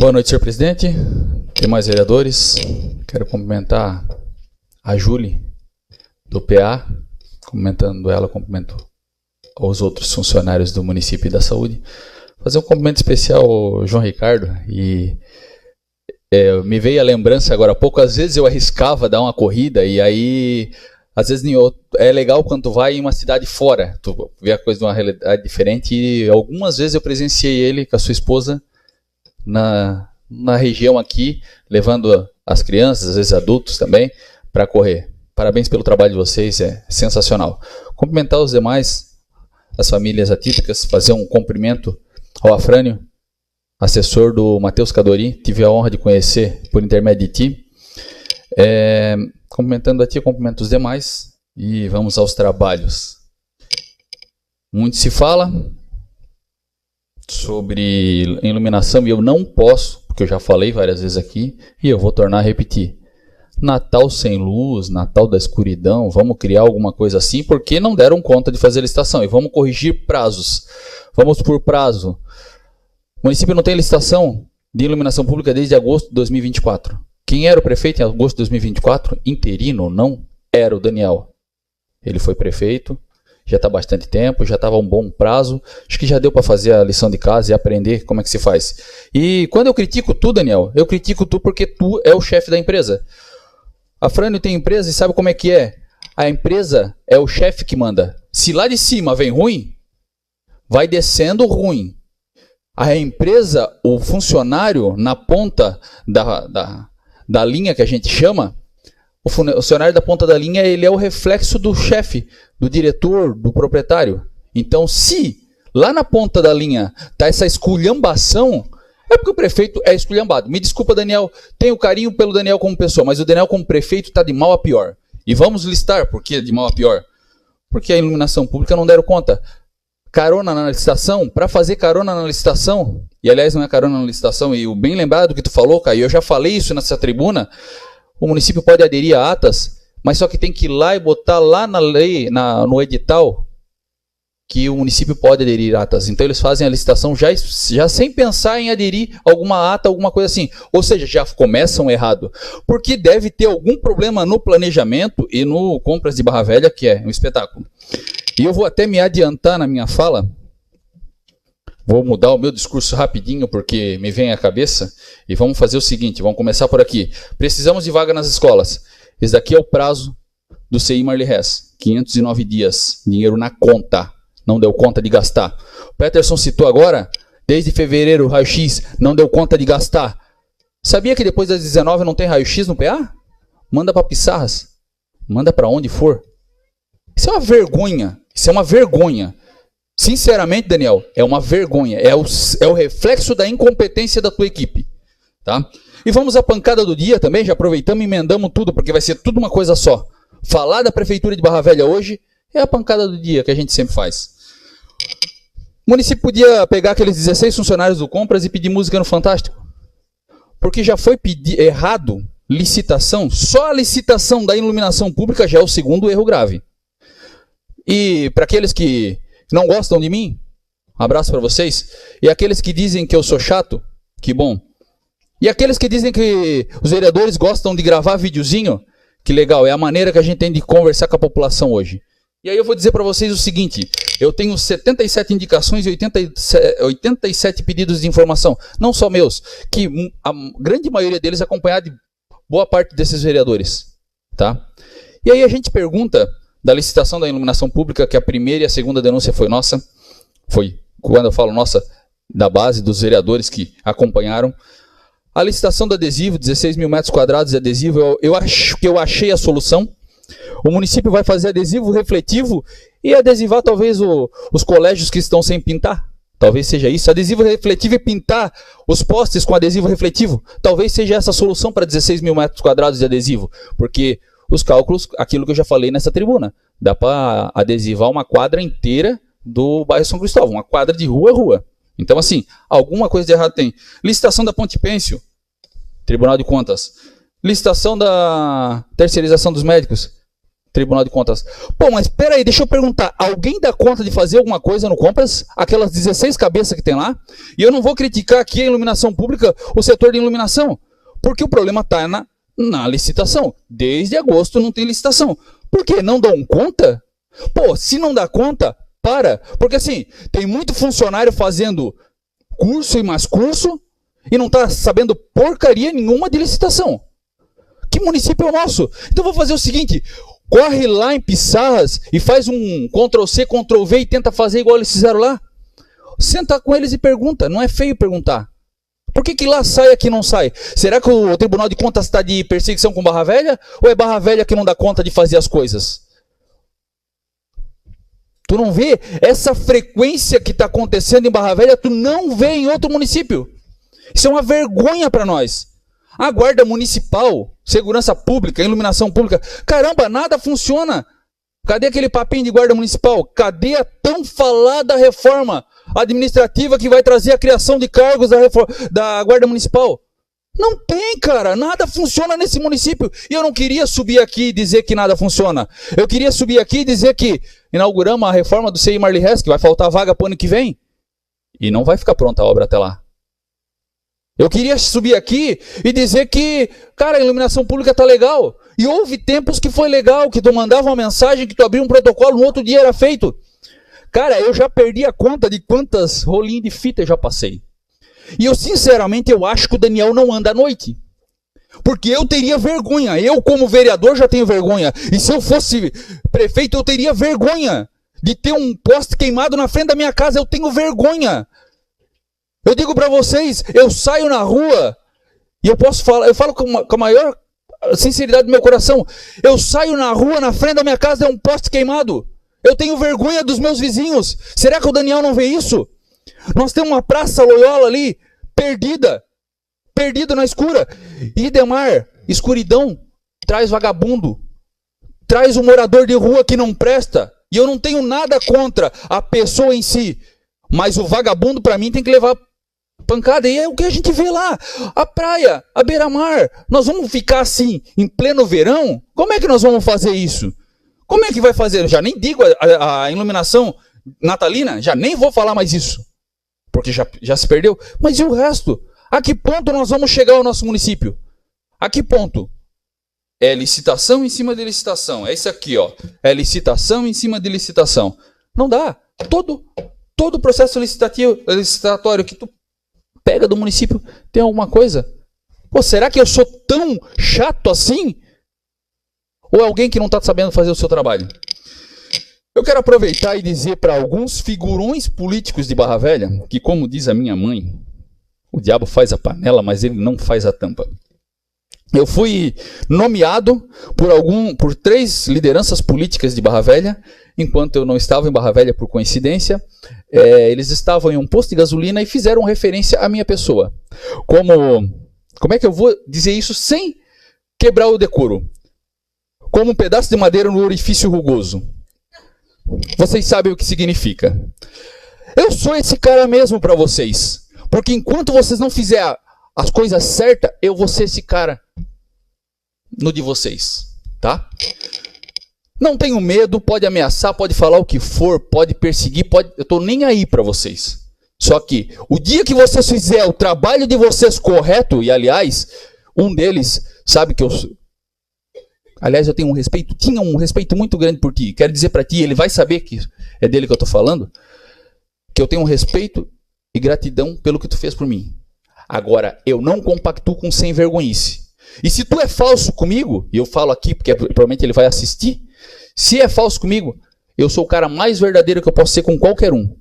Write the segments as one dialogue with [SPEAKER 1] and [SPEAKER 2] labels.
[SPEAKER 1] Boa noite, senhor presidente, demais vereadores. Quero cumprimentar a Júlia, do PA, cumprimentando ela, cumprimento aos outros funcionários do município e da saúde. Fazer um cumprimento especial ao João Ricardo. E me veio a lembrança agora há pouco, às vezes eu arriscava dar uma corrida e aí, às vezes é legal quando tu vai em uma cidade fora, tu vê a coisa de uma realidade diferente, e algumas vezes eu presenciei ele com a sua esposa na região aqui, levando as crianças, às vezes adultos também, para correr. Parabéns pelo trabalho de vocês, é sensacional. Cumprimentar os demais, as famílias atípicas, fazer um cumprimento ao Afrânio, assessor do Matheus Cadori, tive a honra de conhecer por intermédio de ti. Cumprimentando a ti, cumprimento os demais e vamos aos trabalhos. Muito se fala sobre iluminação e eu não posso, porque eu já falei várias vezes aqui e eu vou tornar a repetir. Natal sem luz, Natal da escuridão, vamos criar alguma coisa assim, porque não deram conta de fazer licitação e vamos corrigir prazos. Vamos por prazo. O município não tem licitação de iluminação pública desde agosto de 2024. Quem era o prefeito em agosto de 2024, interino ou não, era o Daniel. Ele foi prefeito, já está há bastante tempo, já estava um bom prazo, acho que já deu para fazer a lição de casa e aprender como é que se faz. E quando eu critico tu, Daniel, eu critico tu porque tu é o chefe da empresa. A Frânio tem empresa e sabe como é que é? A empresa é o chefe que manda. Se lá de cima vem ruim, vai descendo ruim. A empresa, o funcionário na ponta da linha que a gente chama, o funcionário da ponta da linha, ele é o reflexo do chefe, do diretor, do proprietário. Então, se lá na ponta da linha está essa esculhambação, é porque o prefeito é esculhambado. Me desculpa, Daniel, tenho carinho pelo Daniel como pessoa, mas o Daniel como prefeito está de mal a pior. E vamos listar por que de mal a pior. Porque a iluminação pública não deram conta. Carona na licitação, para fazer carona na licitação, e aliás não é carona na licitação, e o bem lembrado que tu falou, Caio, eu já falei isso nessa tribuna, o município pode aderir a atas, mas só que tem que ir lá e botar lá na lei, no edital, que o município pode aderir a atas. Então eles fazem a licitação já sem pensar em aderir alguma ata, alguma coisa assim. Ou seja, já começam errado. Porque deve ter algum problema no planejamento e no compras de Barra Velha, que é um espetáculo. E eu vou até me adiantar na minha fala, vou mudar o meu discurso rapidinho porque me vem à cabeça, e vamos fazer o seguinte, vamos começar por aqui. Precisamos de vaga nas escolas. Esse daqui é o prazo do CI Marli Hess, 509 dias, dinheiro na conta, não deu conta de gastar. O Peterson citou agora, desde fevereiro, raio-x, não deu conta de gastar. Sabia que depois das 19 não tem raio-x no PA? Manda para Pissarras, manda para onde for. Isso é uma vergonha. Isso é uma vergonha. Sinceramente, Daniel, é uma vergonha. É o reflexo da incompetência da tua equipe. Tá? E vamos à pancada do dia também. Já aproveitamos e emendamos tudo, porque vai ser tudo uma coisa só. Falar da Prefeitura de Barra Velha hoje é a pancada do dia que a gente sempre faz. O município podia pegar aqueles 16 funcionários do Compras e pedir música no Fantástico. Porque já foi errado licitação. Só a licitação da iluminação pública já é o segundo erro grave. E para aqueles que não gostam de mim, um abraço para vocês. E aqueles que dizem que eu sou chato, que bom. E aqueles que dizem que os vereadores gostam de gravar videozinho, que legal, é a maneira que a gente tem de conversar com a população hoje. E aí eu vou dizer para vocês o seguinte, eu tenho 77 indicações e 87 pedidos de informação, não só meus, que a grande maioria deles é acompanhada de boa parte desses vereadores. Tá? E aí a gente pergunta da licitação da iluminação pública, que a primeira e a segunda denúncia foi nossa, foi, quando eu falo nossa, da base dos vereadores que acompanharam. A licitação do adesivo, 16 mil metros quadrados de adesivo, eu acho que eu achei a solução. O município vai fazer adesivo refletivo e adesivar talvez os colégios que estão sem pintar. Talvez seja isso. Adesivo refletivo e pintar os postes com adesivo refletivo. Talvez seja essa a solução para 16 mil metros quadrados de adesivo. Porque os cálculos, aquilo que eu já falei nessa tribuna, dá para adesivar uma quadra inteira do bairro São Cristóvão, uma quadra de rua a rua. Então, assim, alguma coisa de errado tem. Licitação da Ponte Pêncio, Tribunal de Contas. Licitação da terceirização dos médicos, Tribunal de Contas. Pô, mas espera aí, deixa eu perguntar. Alguém dá conta de fazer alguma coisa no Compras? Aquelas 16 cabeças que tem lá? E eu não vou criticar aqui a iluminação pública, o setor de iluminação, porque o problema está na licitação. Desde agosto não tem licitação. Por quê? Não dão conta? Pô, se não dá conta, para. Porque assim, tem muito funcionário fazendo curso e mais curso e não está sabendo porcaria nenhuma de licitação. Que município é o nosso? Então vou fazer o seguinte, corre lá em Pissarras e faz um Ctrl+C, Ctrl+V e tenta fazer igual eles fizeram lá. Senta com eles e pergunta, não é feio perguntar. Por que lá sai e aqui não sai? Será que o Tribunal de Contas está de perseguição com Barra Velha? Ou é Barra Velha que não dá conta de fazer as coisas? Tu não vê essa frequência que está acontecendo em Barra Velha, tu não vê em outro município. Isso é uma vergonha para nós. A guarda municipal, segurança pública, iluminação pública, caramba, nada funciona. Cadê aquele papinho de guarda municipal? Cadê a tão falada reforma administrativa que vai trazer a criação de cargos da guarda municipal? Não tem, cara, nada funciona nesse município. E eu não queria subir aqui e dizer que nada funciona. Eu queria subir aqui e dizer que inauguramos a reforma do CI Marli Hess, que vai faltar vaga para o ano que vem. E não vai ficar pronta a obra até lá. Eu queria subir aqui e dizer que, cara, a iluminação pública tá legal. E houve tempos que foi legal, que tu mandava uma mensagem, que tu abria um protocolo, no outro dia era feito. Cara, eu já perdi a conta de quantas rolinhos de fita eu já passei. E eu, sinceramente, eu acho que o Daniel não anda à noite. Porque eu teria vergonha. Eu, como vereador, já tenho vergonha. E se eu fosse prefeito, eu teria vergonha de ter um poste queimado na frente da minha casa. Eu tenho vergonha. Eu digo para vocês, eu saio na rua e eu posso falar, eu falo com a maior sinceridade do meu coração. Eu saio na rua, na frente da minha casa é um poste queimado. Eu tenho vergonha dos meus vizinhos. Será que o Daniel não vê isso? Nós temos uma praça Loyola ali, perdida na escura. E Demar, escuridão traz vagabundo, traz um morador de rua que não presta. E eu não tenho nada contra a pessoa em si, mas o vagabundo para mim tem que levar pancada. E é o que a gente vê lá, a praia, a beira-mar. Nós vamos ficar assim em pleno verão? Como é que nós vamos fazer isso? Como é que vai fazer? Eu já nem digo a iluminação natalina, já nem vou falar mais isso, porque já se perdeu. Mas e o resto? A que ponto nós vamos chegar ao nosso município? A que ponto? É licitação em cima de licitação. É isso aqui, ó. É licitação em cima de licitação. Não dá. Todo processo licitatório que tu pega do município tem alguma coisa. Pô, será que eu sou tão chato assim? Ou é alguém que não está sabendo fazer o seu trabalho? Eu quero aproveitar e dizer para alguns figurões políticos de Barra Velha, que como diz a minha mãe, o diabo faz a panela, mas ele não faz a tampa. Eu fui nomeado por 3 lideranças políticas de Barra Velha, enquanto eu não estava em Barra Velha por coincidência. Eles estavam em um posto de gasolina e fizeram referência à minha pessoa. Como é que eu vou dizer isso sem quebrar o decoro? Como um pedaço de madeira no orifício rugoso. Vocês sabem o que significa. Eu sou esse cara mesmo para vocês. Porque enquanto vocês não fizerem as coisas certas, eu vou ser esse cara no de vocês. Tá? Não tenho medo, pode ameaçar, pode falar o que for, pode perseguir, eu estou nem aí para vocês. Só que o dia que vocês fizerem o trabalho de vocês correto, e aliás, um deles sabe que eu tinha um respeito muito grande por ti. Quero dizer para ti, ele vai saber que é dele que eu estou falando, que eu tenho um respeito e gratidão pelo que tu fez por mim. Agora, eu não compactuo com sem vergonhice. E se tu é falso comigo, e eu falo aqui porque provavelmente ele vai assistir, se é falso comigo, eu sou o cara mais verdadeiro que eu posso ser com qualquer um.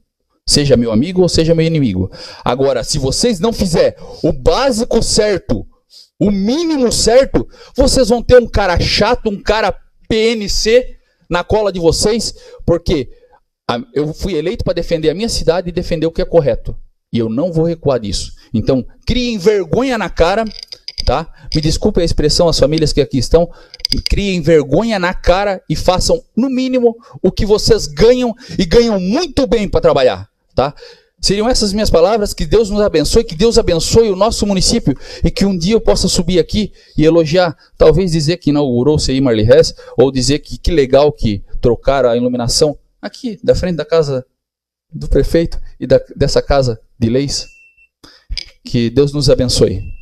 [SPEAKER 1] Seja meu amigo ou seja meu inimigo. Agora, se vocês não fizerem o básico certo, o mínimo certo, vocês vão ter um cara chato, um cara PNC na cola de vocês, porque eu fui eleito para defender a minha cidade e defender o que é correto. E eu não vou recuar disso. Então, criem vergonha na cara, tá? Me desculpe a expressão, as famílias que aqui estão, criem vergonha na cara e façam, no mínimo, o que vocês ganham e ganham muito bem para trabalhar, tá? Seriam essas minhas palavras? Que Deus nos abençoe, que Deus abençoe o nosso município e que um dia eu possa subir aqui e elogiar, talvez dizer que inaugurou o CI Marli Hess, ou dizer que legal que trocaram a iluminação aqui da frente da casa do prefeito e dessa casa de leis. Que Deus nos abençoe.